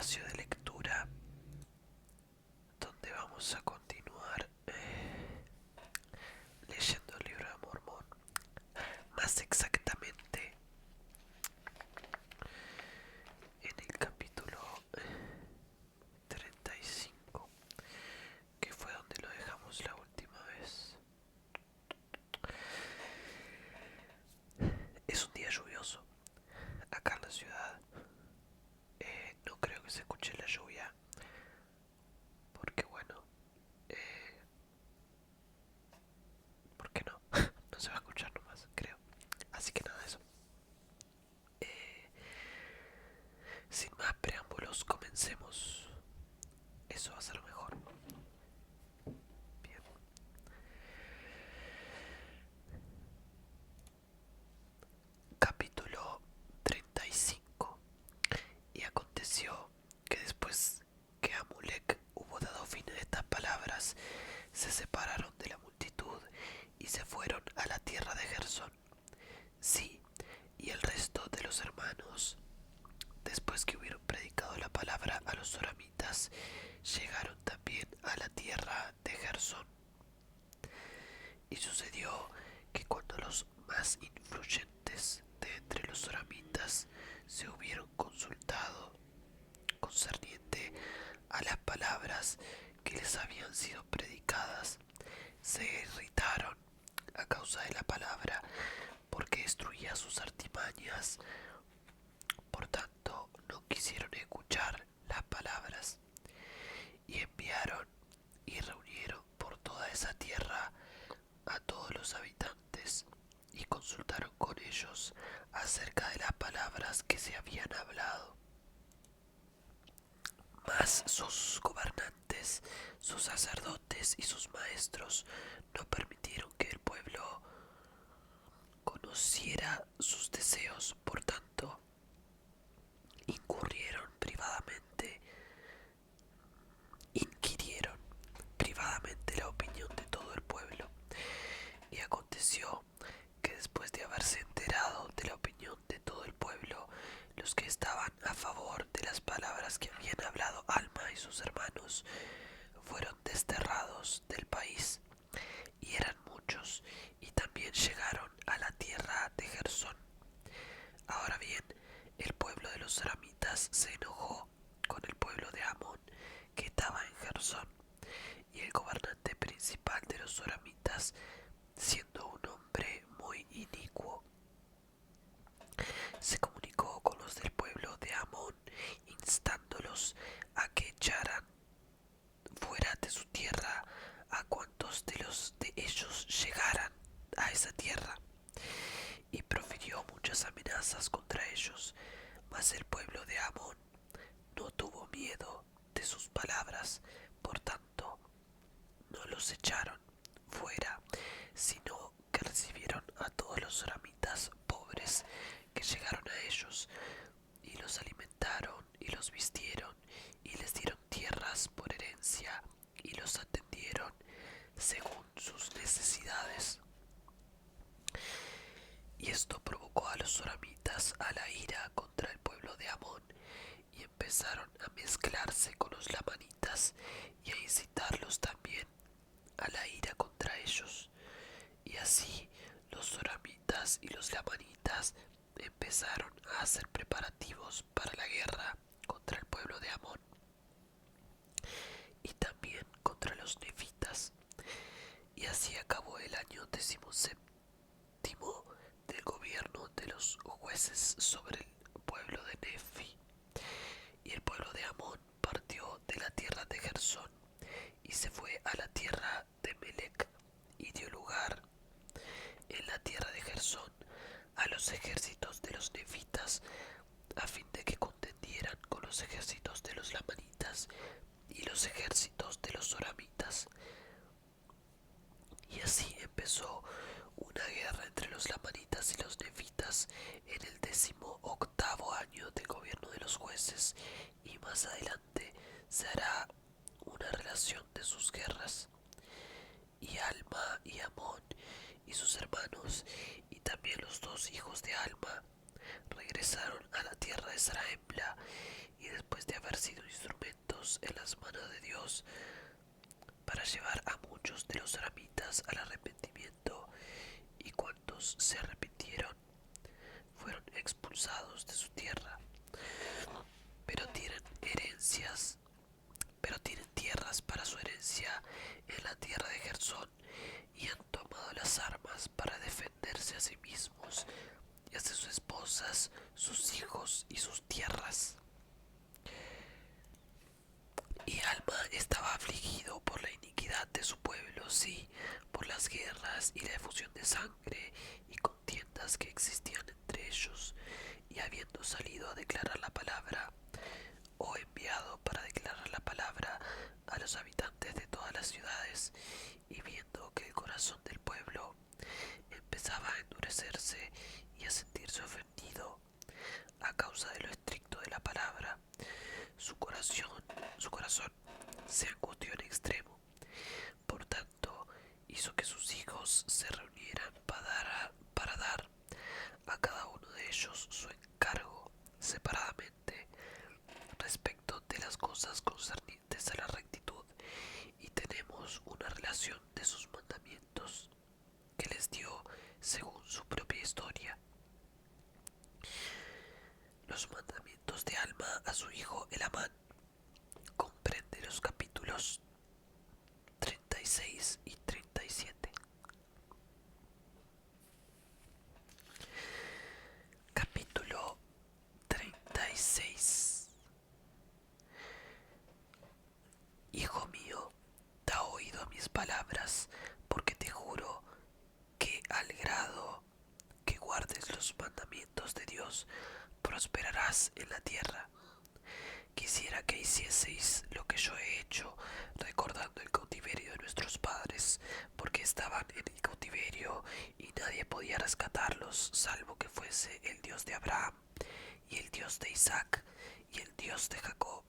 espacio de lectura donde vamos a continuar leyendo el libro de Mormón. Más exactamente en el capítulo 35, que fue donde lo dejamos la última vez. Es un día lluvioso acá en la ciudad. No creo que se escuche la lluvia porque bueno, eh, ¿por qué no? No se va a escuchar nomás, creo. Así que nada, eso. Eh, Sin más preámbulos, comencemos. Eso va a ser lo mejor. Bien. Capítulo 35. Y aconteció que después que Amulek hubo dado fin a estas palabras, se separaron de la multitud y se fueron a la tierra de Gersón. Sí, y el resto de los hermanos, después que hubieron predicado la palabra a los soramitas, llegaron también a la tierra de Gersón. Y sucedió que cuando los más influyentes de entre los soramitas se hubieron consultado concerniente a las palabras que les habían sido predicadas, se irritaron a causa de la palabra, porque destruía sus artimañas. Por tanto, no quisieron escuchar las palabras, y enviaron y reunieron por toda esa tierra a todos los habitantes, y consultaron con ellos acerca de las palabras que se habían hablado. Mas sus gobernantes, sus sacerdotes y sus maestros no permitieron que el pueblo conociera sus deseos. Por tanto, incurrieron privadamente, inquirieron privadamente la opinión de todo el pueblo. Y aconteció que después de haberse enterado de la opinión de todo el pueblo, los que estaban a favor de las palabras que habían hablado Alma y sus hermanos fueron desterrados del país, y eran muchos, y también llegaron a la tierra de Gersón. Ahora bien, el pueblo de los Saramitas se enojó con el pueblo de Amón, que estaba en Gersón, y el gobernante principal de los Soramitas, siendo un hombre muy inicuo, se comunicó con los del pueblo de Amón, instándolos a que echaran fuera de su tierra a cuantos de los de ellos llegaran a esa tierra, y profirió muchas amenazas contra ellos. Mas el pueblo de Amón no tuvo miedo de sus palabras, por tanto no los echaron fuera, sino que recibieron a todos los soramitas pobres que llegaron a ellos, y los alimentaron y los vistieron, y les dieron tierras por herencia, y los atendieron según sus necesidades. Y esto provocó a los soramitas a la ira contra el pueblo de Amón, y empezaron a mezclarse con los lamanitas y a incitarlos también a la ira contra ellos. Y así los soramitas y los lamanitas empezaron a hacer preparativos para la guerra contra el pueblo de Amón y también contra los nefitas. Y así acabó el año 17 del gobierno de los jueces sobre el pueblo de Nefi. Y el pueblo de Amón partió de la tierra de Gersón y se fue a la tierra de Melec, y dio lugar en la tierra de Gersón a los ejércitos de los nefitas, a fin de que contendieran con los ejércitos de los lamanitas y los ejércitos de los soramitas. Y así empezó una guerra entre los lamanitas y los nefitas en el 18º año del gobierno de los jueces, y más adelante se hará una relación de sus guerras. Y Alma y Amón y sus hermanos, y también los dos hijos de Alma, regresaron a la tierra de Zarahemla, y después después de haber sido instrumentos en las manos de Dios para llevar a muchos de los aramitas al arrepentimiento, y cuantos se arrepintieron fueron expulsados de su tierra, pero tienen herencias, pero tienen tierras para su herencia en la tierra de Gersón, y han tomado las armas para defenderse a sí mismos y a sus esposas, sus hijos y sus tierras. Y Alma estaba afligido por la iniquidad de su pueblo, sí, por las guerras y la efusión de sangre y contiendas que existían entre ellos, y habiendo salido a declarar la palabra, o enviado para declarar la palabra a los habitantes de todas las ciudades, y viendo que el corazón del pueblo empezaba a endurecerse y a sentirse ofendido a causa de lo estricto de la palabra, su corazón se angustió en extremo. Por tanto, hizo que sus hijos se reunieran para dar a cada uno de ellos su encargo separadamente respecto de las cosas concernientes a la rectitud, y tenemos una relación de sus mandamientos que les dio según su propia historia. Los mandamientos de Alma a su hijo Elamán comprende los capítulos 36 y 37. Capítulo 36. Hijo mío, da oído a mis palabras, porque te juro que al grado que guardes los mandamientos de Dios, prosperarás en la tierra. Quisiera que hicieseis lo que yo he hecho, recordando el cautiverio de nuestros padres, porque estaban en el cautiverio y nadie podía rescatarlos, salvo que fuese el Dios de Abraham, y el Dios de Isaac, y el Dios de Jacob.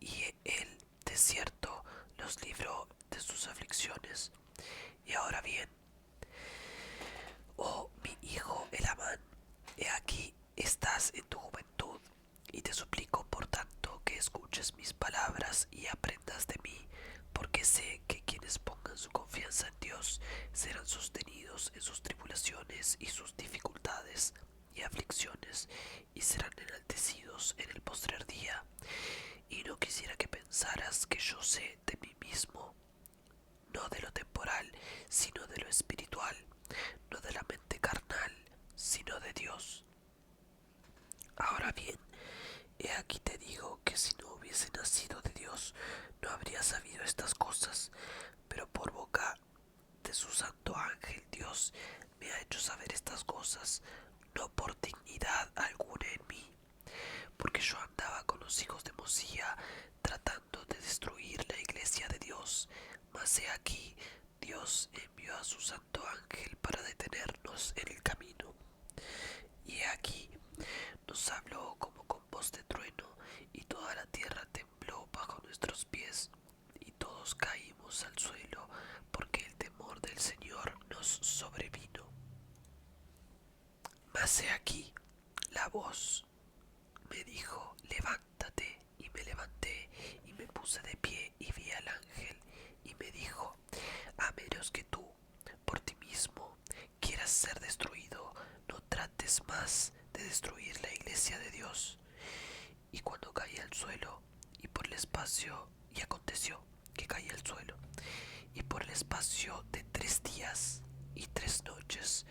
Y él, de cierto, los libró de sus aflicciones. Y ahora bien, oh mi hijo Elamán, he aquí estás en tu juventud, y te suplico por tanto que escuches mis palabras y aprendas de mí, porque sé que quienes pongan su confianza en Dios serán sostenidos en sus tribulaciones y sus dificultades y aflicciones, y serán enaltecidos en el postrer día. Y no quisiera que pensaras que yo sé de mí mismo, no de lo temporal, sino de lo espiritual, no de la mente carnal, sino de Dios. Ahora bien, he aquí te digo que si no hubiese nacido de Dios, no habría sabido estas cosas, pero por boca de su santo ángel Dios me ha hecho saber estas cosas, no por dignidad alguna en mí, porque yo andaba con los hijos de Mosía tratando de destruir la iglesia de Dios, mas he aquí Dios envió a su santo ángel para detenernos en el camino. Y he aquí nos habló como con voz de trueno, y toda la tierra tembló bajo nuestros pies, y todos caímos al suelo, porque el temor del Señor nos sobrevino. Mas he aquí, la voz me dijo, levántate, y me levanté, y me puse de pie, y vi al ángel, y me dijo, a menos que tú, por ti mismo, quieras ser destruido, no trates más de destruir la iglesia de Dios. Y cuando caí al suelo, y aconteció que caí al suelo, y por el espacio de 3 días y 3 noches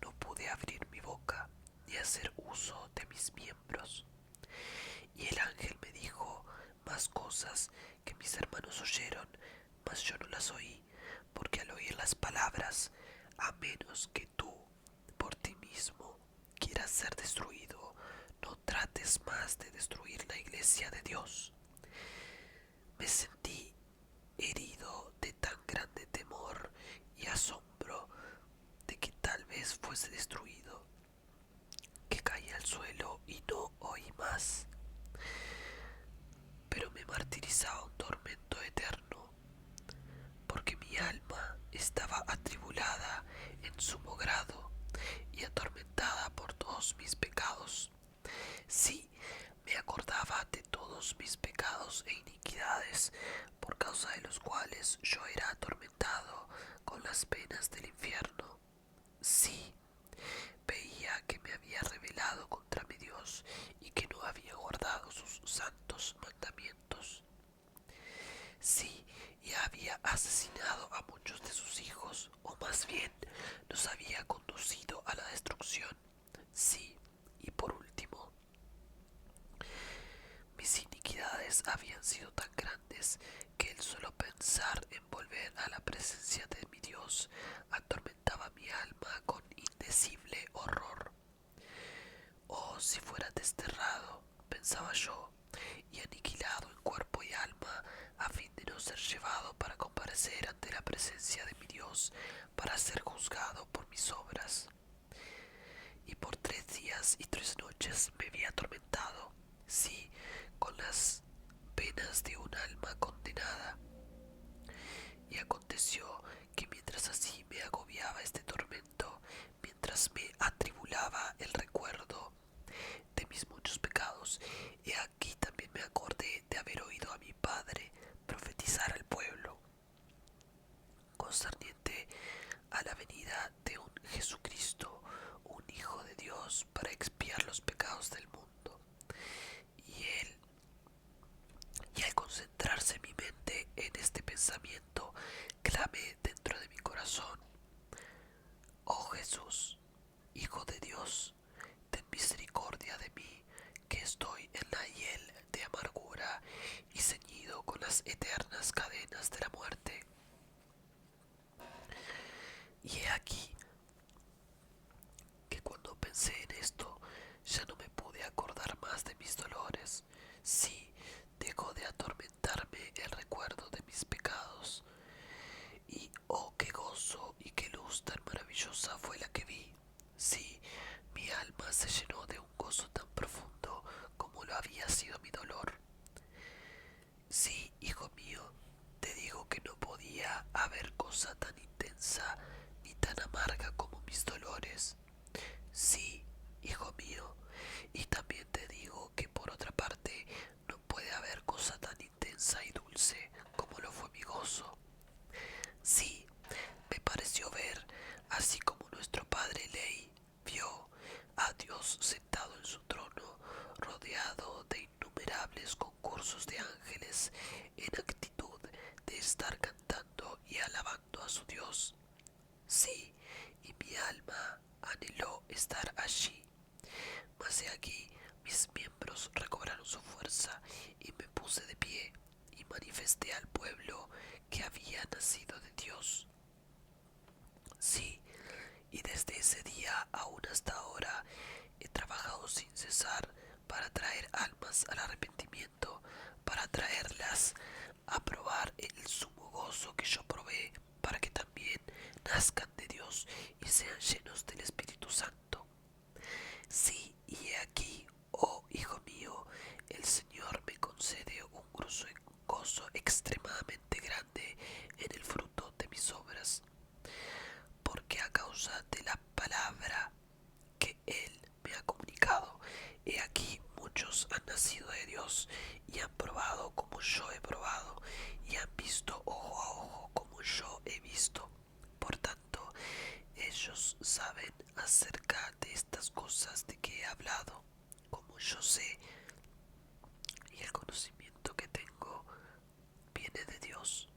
no pude abrir mi boca ni hacer uso de mis miembros. Y el ángel me dijo más cosas que mis hermanos oyeron, mas yo no las oí, porque al oír las palabras, a menos que tú por ti mismo quieras ser destruido, no trates más de destruir la iglesia de Dios. Me sentí herido de tan grande temor y asombro de que tal vez fuese destruido, que caí al suelo y no oí más. Pero me martirizaba un tormento eterno, porque mi alma estaba atribulada en sumo grado y atormentada por todos mis pecados. Sí, me acordaba de todos todos mis pecados e iniquidades, por causa de los cuales yo era atormentado con las penas del infierno. Sí, veía que me había rebelado contra mi Dios y que no había guardado sus santos mandamientos. Sí, y había asesinado a muchos de sus hijos, o más bien los había conducido a la destrucción. Sí, y por último, mis iniquidades habían sido tan grandes que el solo pensar en volver a la presencia de mi Dios atormentaba mi alma con indecible horror. Oh, si fuera desterrado, pensaba yo, y aniquilado en cuerpo y alma, a fin de no ser llevado para comparecer ante la presencia de mi Dios, para ser juzgado por mis obras. Y por 3 días y 3 noches me vi atormentado, sí, con las penas de un alma condenada. Y aconteció que mientras así me agobiaba este tormento, mientras me atribulaba el recuerdo de mis muchos pecados, he aquí también me acordé de haber oído a mi padre profetizar al pueblo concerniente a la venida de un Jesucristo, un Hijo de Dios, para expiar los pecados del mundo. Y al concentrarse mi mente en este pensamiento, clamé dentro de mi corazón: oh Jesús, Hijo de Dios, ten misericordia de mí, que estoy en la hiel de amargura y ceñido con las eternas cadenas de la muerte. Y he aquí que cuando pensé en esto, ya no me pude acordar más de mis dolores. Sí, dejó de atormentarme el recuerdo de mis pecados. Y oh, qué gozo y qué luz tan maravillosa fue la que vi. Sí, mi alma se llenó de un gozo tan profundo como lo había sido mi dolor. Sí, hijo mío, te digo que no podía haber cosa tan intensa ni tan amarga como mis dolores. Sí, hijo mío, y también te digo que por otra parte no puede haber cosa tan intensa y dulce como lo fue mi gozo. Sí, me pareció ver, así como nuestro padre Ley vio a Dios sentado en su trono, rodeado de innumerables concursos de ángeles, en actitud de estar cantando y alabando a su Dios. Sí, y mi alma anheló estar allí. Mas he aquí, mis miembros recobraron su fuerza y me puse de pie y manifesté al pueblo que había nacido de Dios. Sí, y desde ese día aún hasta ahora he trabajado sin cesar para traer almas al arrepentimiento, para traerlas a probar el sumo gozo que yo probé, para que también nazcan de Dios y sean llenos del Espíritu Santo. Sí, y he aquí, oh hijo mío, el Señor me concede un gozo extremadamente grande en el fruto de mis obras, porque a causa de la palabra que Él me ha comunicado, he aquí muchos han nacido de Dios y han probado como yo he probado, y han visto ojo a ojo como yo he visto. Por tanto, ellos saben acerca de estas cosas de que he hablado, como yo sé, y el conocimiento que tengo viene de Dios.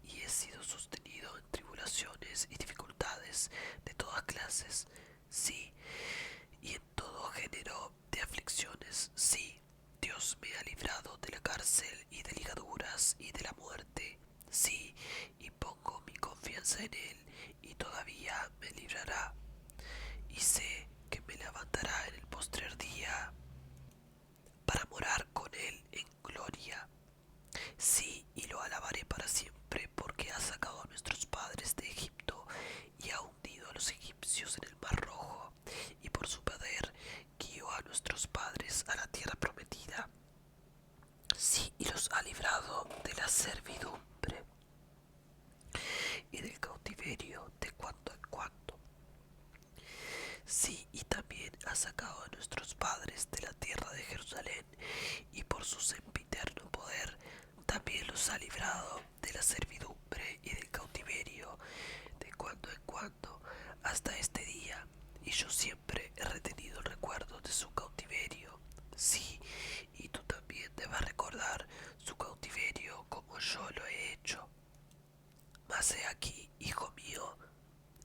Y he sido sostenido en tribulaciones y dificultades de todas clases, sí, y en todo género de aflicciones, sí. Dios me ha librado de la cárcel y de ligaduras y de la muerte, sí, y pongo mi confianza en Él, y todavía me librará, y sé que me levantará en el postrer día para morar con Él en gloria. Sí, y lo alabaré para siempre, porque ha sacado a nuestros padres de Egipto y ha hundido a los egipcios en el mar Rojo, y por su poder guió a nuestros padres a la tierra prometida. Sí, y los ha librado de la servidumbre y del cautiverio de cuando en cuando. Sí, y también ha sacado a nuestros nuestros padres de la tierra de Jerusalén, y por su sempiterno poder también los ha librado de la servidumbre y del cautiverio de cuando en cuando hasta este día, y yo siempre he retenido el recuerdo de su cautiverio. Sí, y tú también debes recordar su cautiverio como yo lo he hecho. Mas he aquí, hijo mío,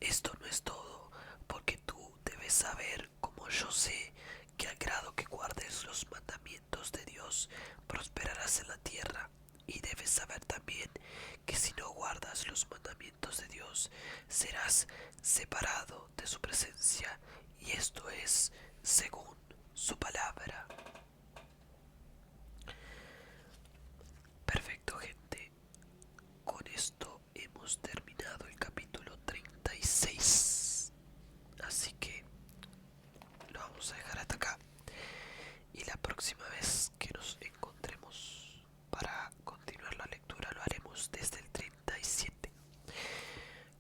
esto no es todo, porque tú debes saber, como yo sé, que al grado que guardes los mandamientos de Dios, prosperarás en la tierra. Y debes saber también que si no guardas los mandamientos de Dios, serás separado de su presencia, y esto es según su palabra. Perfecto, gente. Con esto hemos terminado el capítulo 36. Así que lo vamos a dejar hasta acá. Y la próxima vez que nos encontremos para continuar la lectura lo haremos desde el 37.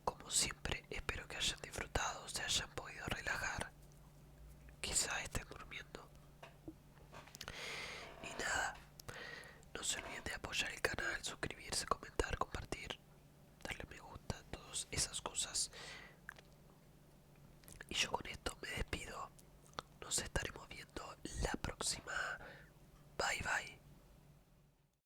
Como siempre, espero que hayan disfrutado, se hayan podido relajar. Quizá estén durmiendo. Y nada, no se olviden de apoyar el canal, suscribirse, comentar, compartir, darle me gusta, todas esas